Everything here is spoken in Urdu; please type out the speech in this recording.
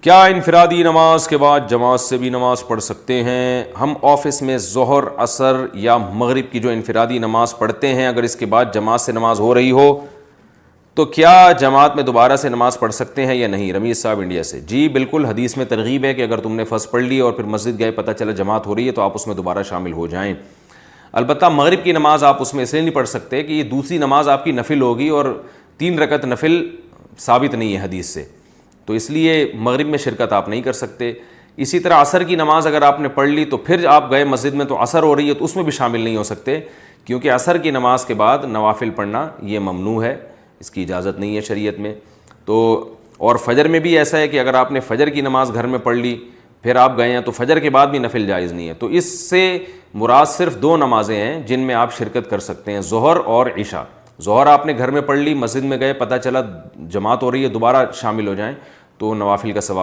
کیا انفرادی نماز کے بعد جماعت سے بھی نماز پڑھ سکتے ہیں؟ ہم آفس میں ظہر، عصر یا مغرب کی جو انفرادی نماز پڑھتے ہیں، اگر اس کے بعد جماعت سے نماز ہو رہی ہو تو کیا جماعت میں دوبارہ سے نماز پڑھ سکتے ہیں یا نہیں؟ رمیز صاحب انڈیا سے. جی بالکل، حدیث میں ترغیب ہے کہ اگر تم نے فرض پڑھ لی اور پھر مسجد گئے، پتہ چلا جماعت ہو رہی ہے، تو آپ اس میں دوبارہ شامل ہو جائیں. البتہ مغرب کی نماز آپ اس میں اس لیے نہیں پڑھ سکتے کہ یہ دوسری نماز آپ کی نفل ہوگی، اور 3 رکعت نفل ثابت نہیں ہے حدیث سے، تو اس لیے مغرب میں شرکت آپ نہیں کر سکتے. اسی طرح عصر کی نماز اگر آپ نے پڑھ لی تو پھر آپ گئے مسجد میں تو عصر ہو رہی ہے، تو اس میں بھی شامل نہیں ہو سکتے، کیونکہ عصر کی نماز کے بعد نوافل پڑھنا یہ ممنوع ہے، اس کی اجازت نہیں ہے شریعت میں. تو اور فجر میں بھی ایسا ہے کہ اگر آپ نے فجر کی نماز گھر میں پڑھ لی پھر آپ گئے ہیں تو فجر کے بعد بھی نفل جائز نہیں ہے. تو اس سے مراد صرف 2 نمازیں ہیں جن میں آپ شرکت کر سکتے ہیں، ظہر اور عشاء. ظہر آپ نے گھر میں پڑھ لی، مسجد میں گئے، پتہ چلا جماعت ہو رہی ہے، دوبارہ شامل ہو جائیں تو نوافل کا ثواب